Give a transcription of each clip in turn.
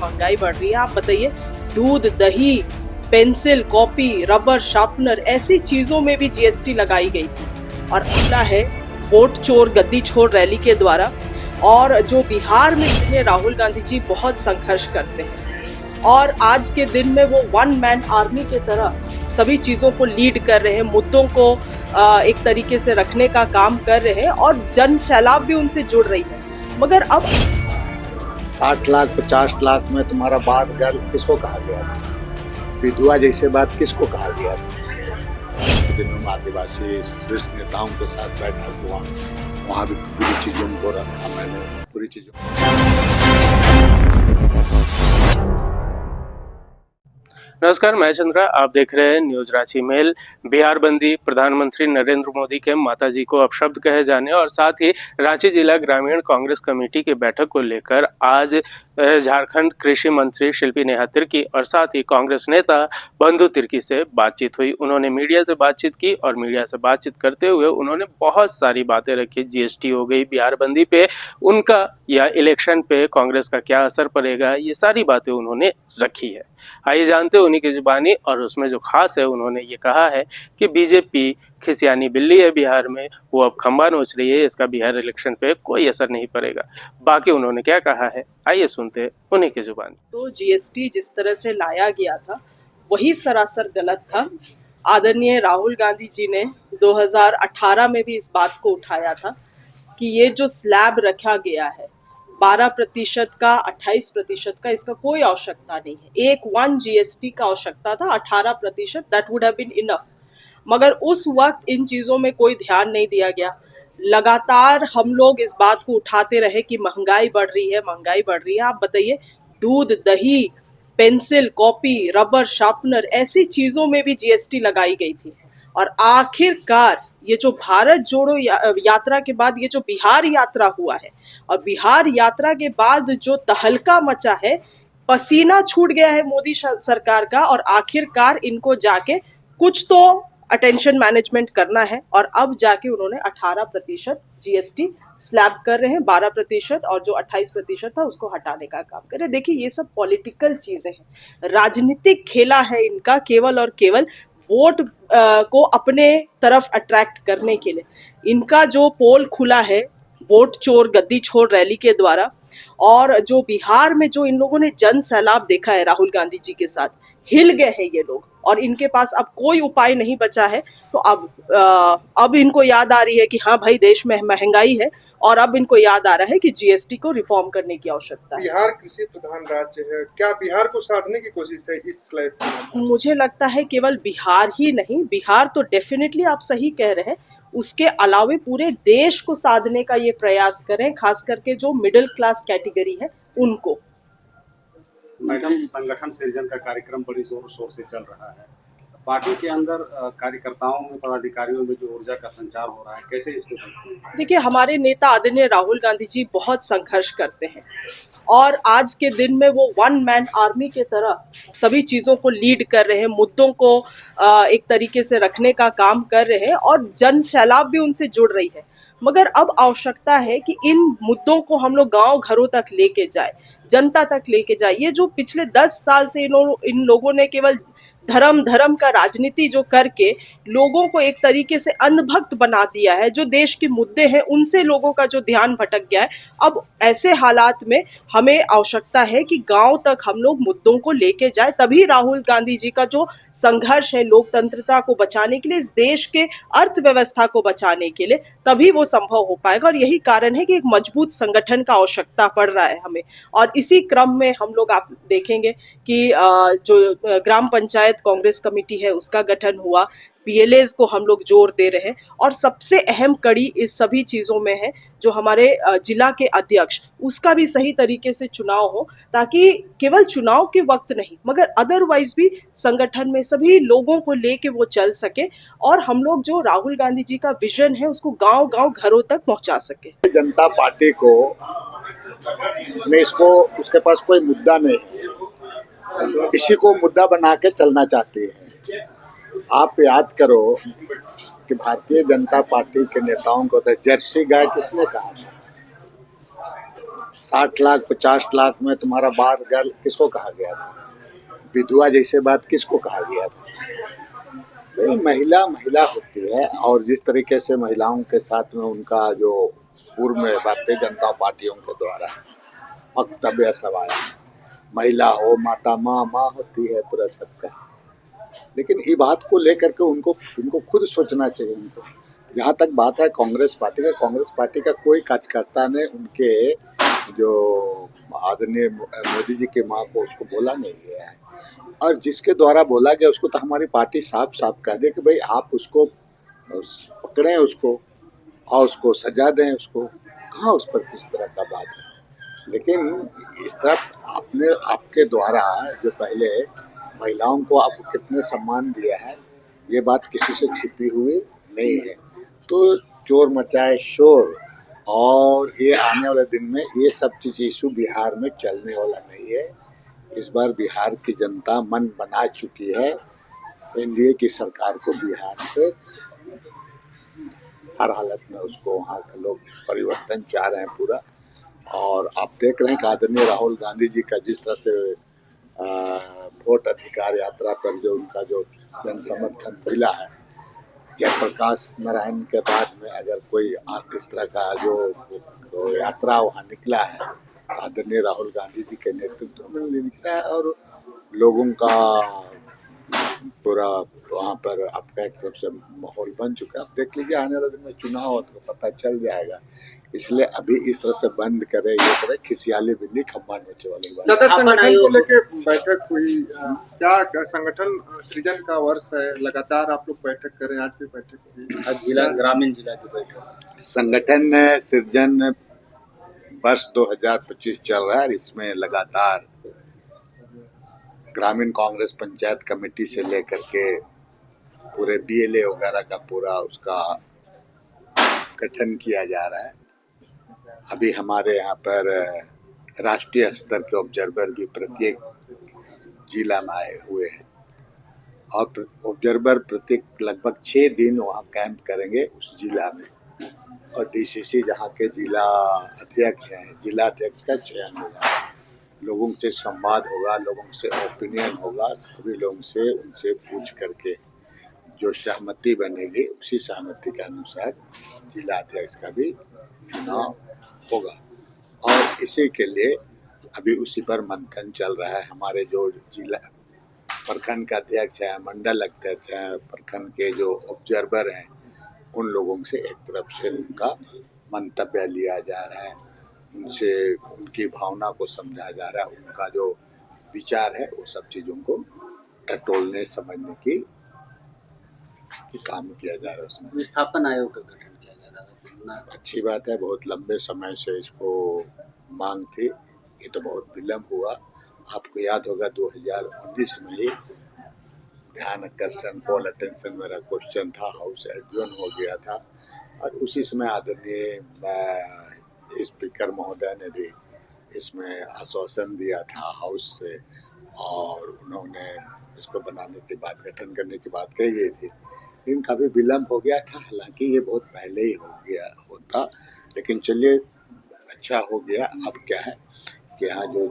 महंगाई बढ़ रही है। आप बताइए, दूध, दही, पेंसिल, कॉपी, रबर, शार्पनर, ऐसी चीजों में भी जीएसटी लगाई गई थी। और अगला है वोट चोर गद्दी छोड़ रैली के द्वारा, और जो बिहार में जिन्हें राहुल गांधी जी बहुत संघर्ष करते हैं और आज के दिन में वो वन मैन आर्मी की तरह सभी चीजों को लीड कर रहे हैं, मुद्दों को एक तरीके से रखने का काम कर रहे हैं और जन सैलाब भी उनसे जुड़ रही है। मगर अब 60 लाख 50 लाख में तुम्हारा बात गर्ल किसको कहा गया था? विधवा जैसे बात किसको कहा गया था? दिनों में आदिवासी शीर्ष नेताओं के साथ बैठा हुआ, वहाँ भी पूरी चीजों को रखा मैंने, पूरी चीजों। नमस्कार, मैं चंद्रा, आप देख रहे हैं न्यूज रांची मेल। बिहार बंदी, प्रधानमंत्री नरेंद्र मोदी के माताजी को अपशब्द कहे जाने और साथ ही रांची जिला ग्रामीण कांग्रेस कमेटी की बैठक को लेकर आज झारखंड कृषि मंत्री शिल्पी नेहा तिर्की और साथ ही कांग्रेस नेता बंधु तिर्की से बातचीत हुई। उन्होंने मीडिया से बातचीत की और मीडिया से बातचीत करते हुए उन्होंने बहुत सारी बातें रखी। जीएसटी हो गई, बिहार बंदी पे उनका या इलेक्शन पे कांग्रेस का क्या असर पड़ेगा, ये सारी बातें उन्होंने रखी है। आइए जानते हैं उन्हीं की जुबानी, और उसमें जो खास है उन्होंने ये कहा है कि बीजेपी खिसियानी बिल्ली है बिहार में, वो अब खंबा नोच रही है, इसका बिहार इलेक्शन पे कोई असर नहीं पड़ेगा। बाकी उन्होंने क्या कहा है, आइए सुनते हैं उन्हीं की जुबानी। तो जीएसटी जिस तरह से लाया गया था वही सरासर गलत था। आदरणीय राहुल गांधी जी ने 2018 में भी इस बात को उठाया था कि ये जो स्लैब रखा गया है 12% का, 28% का, इसका कोई आवश्यकता नहीं है। एक 1 जीएसटी का आवश्यकता था, 18%, that would have been enough. मगर उस वक्त इन चीजों में कोई ध्यान नहीं दिया गया। लगातार हम लोग इस बात को उठाते रहे कि महंगाई बढ़ रही है, महंगाई बढ़ रही है। आप बताइए, दूध, दही, पेंसिल, कॉपी, रबर, शार्पनर, ऐसी चीजों में भी जीएसटी लगाई गई थी। और आखिरकार ये जो भारत जोड़ो यात्रा के बाद ये जो बिहार यात्रा हुआ है, और बिहार यात्रा के बाद जो तहलका मचा है, पसीना छूट गया है मोदी सरकार का, और आखिरकार इनको जाके कुछ तो अटेंशन मैनेजमेंट करना है। और अब जाके उन्होंने 18% जीएसटी स्लैब कर रहे हैं, 12% और जो 28% था उसको हटाने का काम कर रहे हैं। देखिए, ये सब पॉलिटिकल चीजें हैं, राजनीतिक खेला है इनका, केवल और केवल वोट को अपने तरफ अट्रैक्ट करने के लिए। इनका जो पोल खुला है वोट चोर गद्दी छोड़ रैली के द्वारा, और जो बिहार में जो इन लोगों ने जन सैलाब देखा है राहुल गांधी जी के साथ, हिल गए हैं ये लोग और इनके पास अब कोई उपाय नहीं बचा है। तो अब इनको याद आ रही है कि हाँ भाई, देश में महंगाई है, और अब इनको याद आ रहा है कि जीएसटी को रिफॉर्म करने की आवश्यकता है। बिहार कृषि प्रधान राज्य है, क्या बिहार को साधने की कोशिश है इस स्लैब में? मुझे लगता है केवल बिहार ही नहीं, बिहार तो डेफिनेटली आप सही कह रहे हैं, उसके अलावे पूरे देश को साधने का ये प्रयास करें, खास करके जो मिडिल क्लास कैटेगरी है उनको। मैडम, संगठन सृजन का कार्यक्रम बड़ी जोर शोर से चल रहा है। पार्टी के अंदर कार्यकर्ताओं में, पदाधिकारियों में जो ऊर्जा का संचार हो रहा है, कैसे इसको देखते हैं? देखिए, हमारे नेता आदरणीय राहुल गांधी जी बहुत संघर्ष करते हैं और आज के दिन में वो वन मैन आर्मी की तरह सभी चीजों को लीड कर रहे हैं, मुद्दों को एक तरीके से रखने का काम कर रहे हैं और जन सैलाब भी उनसे जुड़ रही है। मगर अब आवश्यकता है कि इन मुद्दों को हम लोग गांव घरों तक लेके जाए, जनता तक लेके जाए। ये जो पिछले 10 साल से इन लोगों ने केवल धर्म का राजनीति जो करके लोगों को एक तरीके से अंधभक्त बना दिया है, जो देश के मुद्दे हैं उनसे लोगों का जो ध्यान भटक गया है। अब ऐसे हालात में हमें आवश्यकता है कि गांव तक हम लोग मुद्दों को लेके जाए, तभी राहुल गांधी जी का जो संघर्ष है लोकतंत्रता को बचाने के लिए, इस देश के अर्थव्यवस्था को बचाने के लिए, तभी वो संभव हो पाएगा। और यही कारण है कि एक मजबूत संगठन का आवश्यकता पड़ रहा है हमें। और इसी क्रम में हम लोग, आप देखेंगे कि जो ग्राम पंचायत कांग्रेस कमेटी है उसका गठन हुआ, पीएलएस को हम लोग जोर दे रहे हैं। और सबसे अहम कड़ी इस सभी चीजों में है जो हमारे जिला के अध्यक्ष, उसका भी सही तरीके से चुनाव हो, ताकि केवल चुनाव के वक्त नहीं मगर अदरवाइज भी संगठन में सभी लोगों को लेके वो चल सके और हम लोग जो राहुल गांधी जी का विजन है उसको गांव गांव घरों तक पहुंचा सके। जनता पार्टी को में इसको उसके पास कोई मुद्दा नहीं है, इसी को मुद्दा बना के चलना चाहते हैं। आप याद करो कि भारतीय जनता पार्टी के नेताओं को तो जर्सी गाय किसने कहा था? 60 लाख 50 लाख में तुम्हारा बात गर्ल किसको कहा गया था? विधवा जैसे बात किसको कहा गया था? भाई महिला महिला होती है, और जिस तरीके से महिलाओं के साथ में उनका जो पूर्व में भारतीय जनता पार्टियों के द्वारा वक्तव्य सब आया, महिला हो माता माँ माँ होती है पूरा सबका, लेकिन ये बात को लेकर के उनको खुद सोचना चाहिए। उनको जहाँ तक बात है कांग्रेस पार्टी का कोई कार्यकर्ता ने उनके जो आदरणीय मोदी जी के माँ को उसको बोला नहीं गया है, और जिसके द्वारा बोला गया उसको तो हमारी पार्टी साफ साफ कह दे कि भाई आप उसको पकड़ें उसको और उसको सजा दें उसको। कहाँ उस पर किस तरह का बात है, लेकिन इस तरह आपके द्वारा जो पहले महिलाओं को आपको कितने सम्मान दिया है, ये बात किसी से छिपी हुई नहीं है। तो चोर मचाए शोर, और ये आने वाले दिन में ये सब चीज इशू बिहार में चलने वाला नहीं है। इस बार बिहार की जनता मन बना चुकी है एनडीए की सरकार को बिहार से हर हालत में उसको वहाँ के लोग परिवर्तन चाह रहे हैं पूरा। और आप देख रहे हैं कि आदरणीय राहुल गांधी जी का जिस तरह से वोट अधिकार यात्रा पर जो उनका जो जन समर्थन मिला है, जयप्रकाश नारायण के बाद में अगर कोई इस तरह का जो यात्रा वहाँ निकला है, आदरणीय राहुल गांधी जी के नेतृत्व में निकला है, और लोगों का पूरा वहाँ पर आपका एक तरफ से माहौल बन चुका है। आप देख लीजिए आने वाले दिन में चुनाव हो तो पता चल जाएगा। इसलिए अभी इस तरह से बंद करे ये करे, खिसियाली बिल्ली खम्बा नोचे वाली बात। दादा, संगठन को लेके बैठक हुई, क्या संगठन सृजन का वर्ष है, लगातार आप लोग बैठक कर रहे हैं, आज भी बैठक हुई, आज जिला ग्रामीण जिला की बैठक। संगठन सृजन वर्ष 2025 चल रहा है, इसमें लगातार ग्रामीण कांग्रेस पंचायत कमेटी से लेकर के पूरे बीएलए वगैरह का पूरा उसका गठन किया जा रहा है। अभी हमारे यहाँ पर राष्ट्रीय स्तर के ऑब्जर्वर भी प्रत्येक जिला में आए हुए हैं, और ऑब्जर्वर प्रत्येक लगभग 6 दिन वहाँ कैंप करेंगे उस जिला में, और डीसीसी जहाँ के जिला अध्यक्ष हैं, जिला अध्यक्ष का चयन होगा, लोगों से संवाद होगा, लोगों से ओपिनियन होगा, सभी लोगों से उनसे पूछ करके जो सहमति बनेगी उसी सहमति के अनुसार जिला अध्यक्ष का भी चुनाव होगा। और इसी के लिए अभी उसी पर मंथन चल रहा है। हमारे जो जिला प्रखंड का अध्यक्ष है, मंडल अध्यक्ष है, प्रखंड के जो ऑब्जर्वर हैं, उन लोगों से एक तरफ से उनका मंतव्य लिया जा रहा है, उनसे उनकी भावना को समझा जा रहा है, उनका जो विचार है वो सब चीजों को टटोलने समझने की काम किया जा रहा है। उसमें विस्थापन आयोग का गठन किया जा रहा है, अच्छी बात है, बहुत लंबे समय से इसको मांग थी, ये तो बहुत विलम्ब हुआ। आपको याद होगा 2019 में ही ध्यान आकर्षण पोल अटेंशन मेरा क्वेश्चन था, हाउस एडजर्न हो गया था, और उसी समय आदरणीय स्पीकर महोदय ने भी इसमें आश्वासन दिया था हाउस से, और उन्होंने इसको बनाने की बात, गठन करने की बात कही गई थी, लेकिन काफी विलम्ब हो गया था। हालांकि ये बहुत पहले ही हो गया होता, लेकिन चलिए अच्छा हो गया। अब क्या है कि यहाँ जो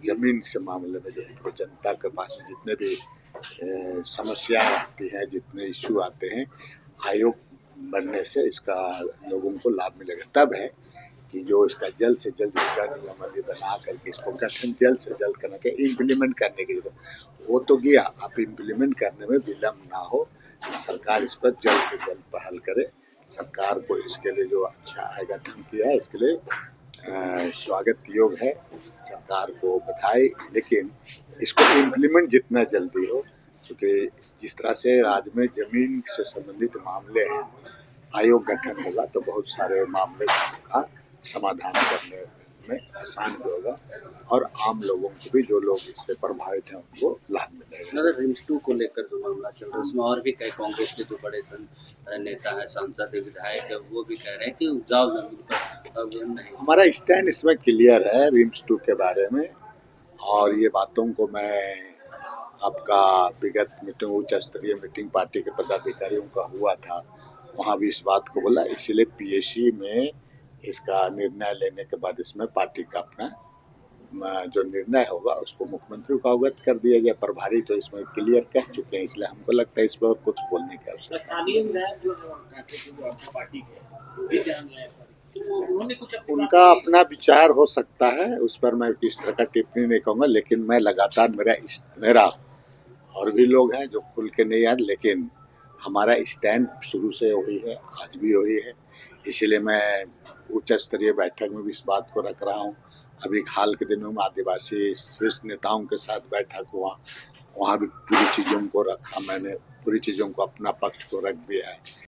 जमीन से मामले में जो जनता के पास जितने भी समस्या आती है, जितने इश्यू आते हैं, आयोग बनने से इसका लोगों को लाभ मिलेगा। तब है कि जो इसका जल्द से जल्द इसका नियमावली बना करके इसको गठन जल्द से जल्द करना चाहिए, इम्प्लीमेंट करने के लिए हो तो गया, आप इम्प्लीमेंट करने में विलम्ब ना हो, सरकार इस पर जल्द से जल्द पहल करे। सरकार को इसके लिए जो अच्छा गठन किया है इसके लिए स्वागत योग है, सरकार को बधाई, लेकिन इसको इम्प्लीमेंट जितना जल्दी हो, क्योंकि जिस तरह से राज्य में जमीन से संबंधित मामले हैं, आयोग गठन होगा तो बहुत सारे मामले का समाधान करने में आसान भी होगा, और आम लोगों को भी, जो लोग इससे प्रभावित हैं, उनको लाभ मिलेगा। रिम्स 2 को लेकर जो मामला चल रहा है उसमें और भी कई कांग्रेस के जो बड़े नेता है, सांसद है, विधायक है, वो भी कह रहे हैं कि उपजाऊ जमीन पर नहीं। हमारा स्टैंड इसमें क्लियर है रिम्स 2 के बारे में, और ये बातों को मैं आपका विगत मीटिंग, उच्च स्तरीय मीटिंग पार्टी के पदाधिकारियों का हुआ था, वहाँ भी इस बात को बोला। इसलिए पीएससी में इसका निर्णय लेने के बाद इसमें पार्टी का अपना जो निर्णय होगा उसको मुख्यमंत्री को अवगत कर दिया जाए। प्रभारी तो इसमें क्लियर कह चुके हैं, इसलिए हमको लगता है इस पर और कुछ बोलने की आवश्यकता स्थानीय विधायक जो कांके के जो आपकी पार्टी के वो भी ध्यान रहे हैं सर, तो उन्होंने कुछ अपनी उनका अपना विचार हो सकता है, उस पर मैं किस तरह का टिप्पणी नहीं कहूंगा, लेकिन मैं लगातार मेरा और भी लोग हैं जो खुल के नहीं आए, लेकिन हमारा स्टैंड शुरू से वही है, आज भी वही है। इसलिए मैं उच्च स्तरीय बैठक में भी इस बात को रख रहा हूँ। अभी हाल के दिनों में आदिवासी शीर्ष नेताओं के साथ बैठक हुआ, वहाँ भी पूरी चीजों को रखा मैंने, पूरी चीजों को अपना पक्ष को रख दिया है।